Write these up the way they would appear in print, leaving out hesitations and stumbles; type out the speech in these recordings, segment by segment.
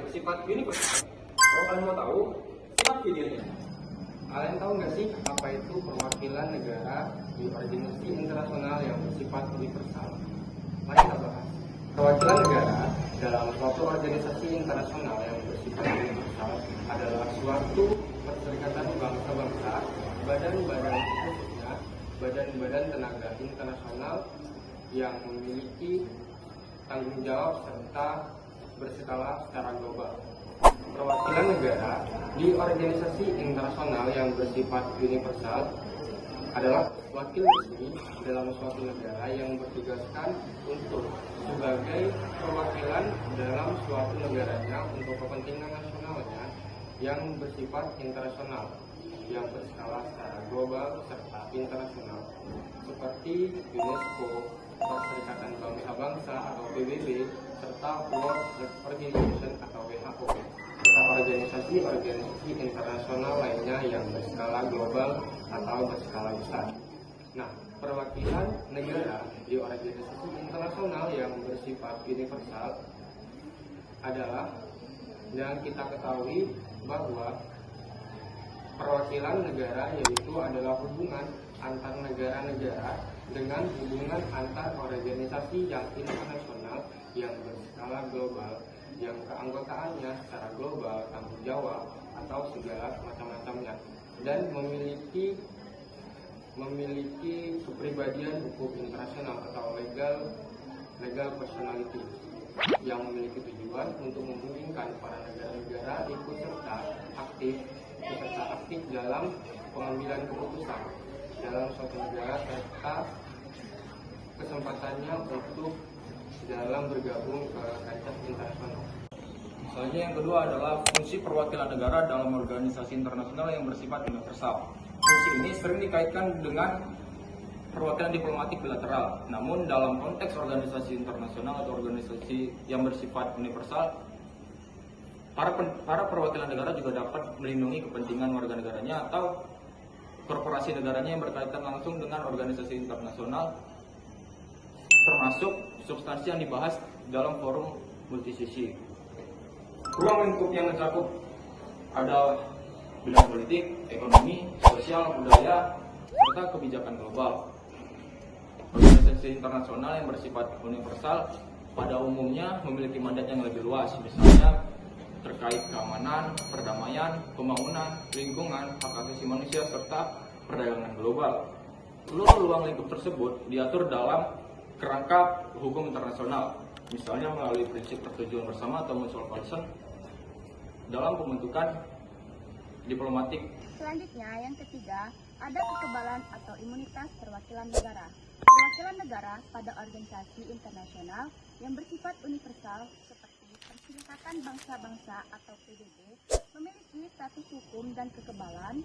bersifat universal. Kalau kalian mau tahu, simak videonya. Kalian tahu nggak sih apa itu perwakilan negara di organisasi internasional yang bersifat universal? Mari kita bahas. Perwakilan negara dalam suatu organisasi internasional yang bersifat universal adalah suatu perserikatan bangsa-bangsa, badan-badan khususnya badan-badan tenaga internasional yang memiliki tanggung jawab serta berskala secara global. Perwakilan negara di organisasi internasional yang bersifat universal adalah wakil resmi dalam suatu negara yang bertugaskan untuk sebagai perwakilan dalam suatu negaranya untuk kepentingan nasionalnya yang bersifat internasional yang berskala secara global serta internasional seperti UNESCO, Perserikatan Bangsa-Bangsa atau PBB, serta World Health Organization atau WHO, serta organisasi-organisasi internasional lainnya yang berskala global atau berskala besar. Nah, perwakilan negara di organisasi internasional yang bersifat universal adalah, yang kita ketahui bahwa perwakilan negara yaitu adalah hubungan antar negara-negara dengan hubungan antar organisasi yang internasional yang berskala global, yang keanggotaannya secara global, tanggung jawab atau segala macam-macamnya, dan memiliki kepribadian hukum internasional atau legal personality yang memiliki tujuan untuk memungkinkan para negara-negara ikut serta aktif dalam pengambilan keputusan dalam suatu negara serta kesempatannya untuk dalam bergabung ke kancah internasional. Selanjutnya yang kedua adalah fungsi perwakilan negara dalam organisasi internasional yang bersifat universal. Fungsi ini sering dikaitkan dengan perwakilan diplomatik bilateral. Namun dalam konteks organisasi internasional atau organisasi yang bersifat universal, para perwakilan negara juga dapat melindungi kepentingan warga negaranya atau korporasi negaranya yang berkaitan langsung dengan organisasi internasional, termasuk substansi yang dibahas dalam forum multisisi. Ruang lingkup yang mencakup ada bidang politik, ekonomi, sosial, budaya, serta kebijakan global. Organisasi internasional yang bersifat universal pada umumnya memiliki mandat yang lebih luas, misalnya terkait keamanan, perdamaian, pembangunan, lingkungan, hak asasi manusia, serta perdagangan global. Seluruh ruang lingkup tersebut diatur dalam kerangka hukum internasional, misalnya melalui prinsip persetujuan bersama atau mutual consent dalam pembentukan diplomatik. Selanjutnya, yang ketiga, ada kekebalan atau imunitas perwakilan negara. Perwakilan negara pada organisasi internasional yang bersifat universal seperti Perserikatan Bangsa-Bangsa atau PBB memiliki status hukum dan kekebalan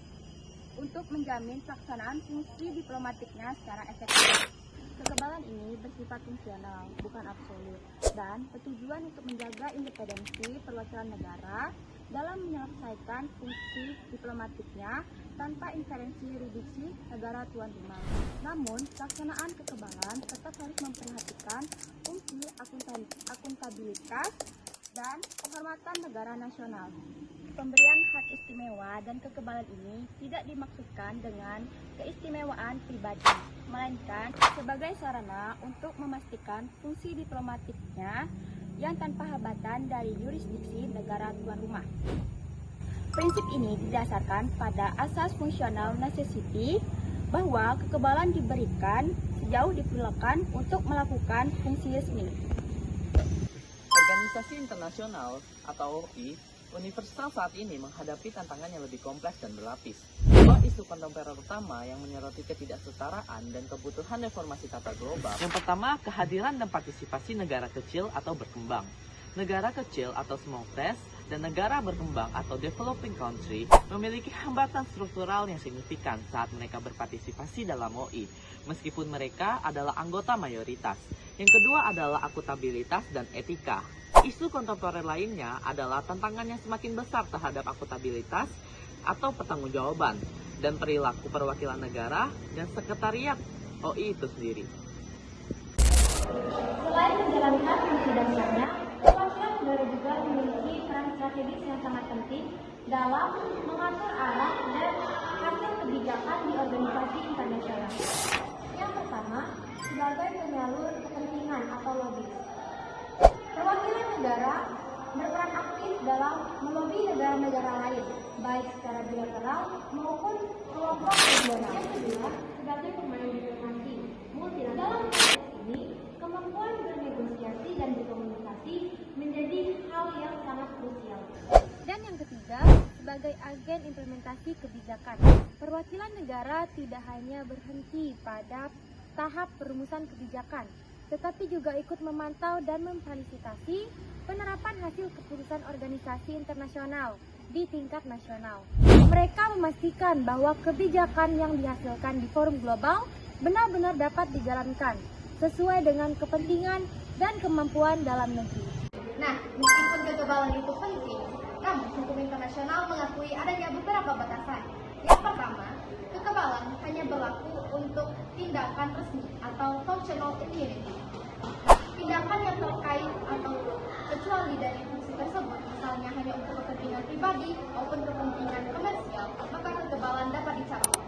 untuk menjamin pelaksanaan fungsi diplomatiknya secara efektif. Kekebalan ini bersifat fungsional, bukan absolut, dan bertujuan untuk menjaga independensi perwakilan negara dalam menyelesaikan fungsi diplomatiknya tanpa intervensi yurisdiksi negara tuan rumah. Namun, pelaksanaan kekebalan tetap harus memperhatikan fungsi akuntabilitas dan penghormatan negara nasional. Pemberian hak istimewa dan kekebalan ini tidak dimaksudkan dengan keistimewaan pribadi, melainkan sebagai sarana untuk memastikan fungsi diplomatiknya yang tanpa hambatan dari yurisdiksi negara tuan rumah. Prinsip ini didasarkan pada asas fungsional necessity bahwa kekebalan diberikan sejauh diperlukan untuk melakukan fungsi resmi. Organisasi internasional atau OI universal saat ini menghadapi tantangan yang lebih kompleks dan berlapis. Dua isu kontemporer utama yang menyoroti ketidaksetaraan dan kebutuhan reformasi tata global. Yang pertama, kehadiran dan partisipasi negara kecil atau berkembang. Negara kecil atau small states dan negara berkembang atau developing country memiliki hambatan struktural yang signifikan saat mereka berpartisipasi dalam OI, meskipun mereka adalah anggota mayoritas. Yang kedua adalah akuntabilitas dan etika. Isu kontemporer lainnya adalah tantangan yang semakin besar terhadap akuntabilitas atau pertanggungjawaban dan perilaku perwakilan negara dan sekretariat OI itu sendiri. Selain menjalankan fungsi dasarnya, perwakilan negara juga memiliki peran strategis yang sangat penting dalam mengatur arah dan hasil kebijakan di organisasi internasional. Yang pertama, sebagai penyalur kepentingan atau lobby. Perwakilan negara berperan aktif dalam melobi negara-negara lain, baik secara bilateral maupun kelompok regional. Yang kedua, sebagai pemain diplomasi multilateral. Dalam konteks ini, kemampuan bernegosiasi dan berkomunikasi menjadi hal yang sangat krusial. Dan yang ketiga, sebagai agen implementasi kebijakan. Perwakilan negara tidak hanya berhenti pada tahap perumusan kebijakan, tetapi juga ikut memantau dan memfasilitasi penerapan hasil keputusan organisasi internasional di tingkat nasional. Mereka memastikan bahwa kebijakan yang dihasilkan di forum global benar-benar dapat dijalankan sesuai dengan kepentingan dan kemampuan dalam negeri. Nah, meskipun kekebalan itu penting, namun hukum internasional mengakui adanya beberapa batasan. Yang pertama, kekebalan hanya berlaku untuk tindakan resmi atau functional immunity. Tindakan yang terkait atau kecuali dari fungsi tersebut, misalnya hanya untuk kepentingan pribadi maupun kepentingan komersial, maka kekebalan dapat dicabut.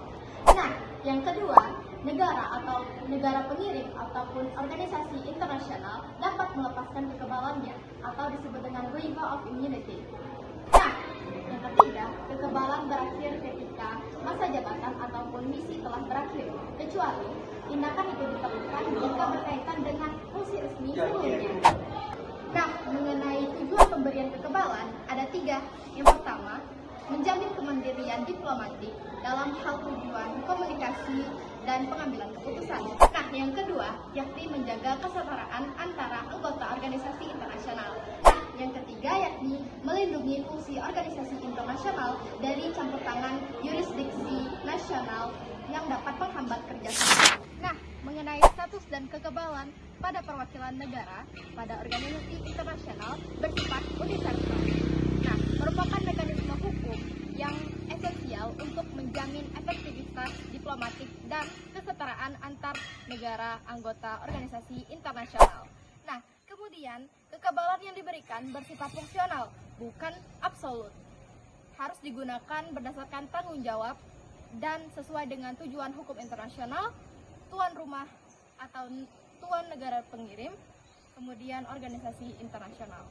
Nah, yang kedua, negara atau negara pengirim ataupun organisasi internasional dapat melepaskan kekebalannya atau disebut dengan waiver of immunity. Nah, yang ketiga, kekebalan berakhir ketika masa jabatan ataupun misi telah berakhir, kecuali tindakan itu diperlukan jika berkaitan dengan fungsi resmi sebelumnya. Nah, mengenai tujuan pemberian kekebalan, ada 3. Yang pertama, menjamin kemandirian diplomatik dalam hal tujuan komunikasi dan pengambilan keputusan. Nah, yang kedua, yakni menjaga kesetaraan antara anggota organisasi internasional. Nah, yang ketiga, yakni melindungi fungsi organisasi internasional dari campur tangan yurisdiksi nasional yang dapat menghambat kerjasama. Nah, mengenai status dan kekebalan pada perwakilan negara pada organisasi internasional bersifat universal. Nah, merupakan mekanisme hukum yang esensial untuk menjamin efektivitas diplomatik dan kesetaraan antar negara anggota organisasi internasional. Nah, kemudian kekebalan yang diberikan bersifat fungsional, bukan absolut. Harus digunakan berdasarkan tanggung jawab dan sesuai dengan tujuan hukum internasional, tuan rumah atau tuan negara pengirim, kemudian organisasi internasional.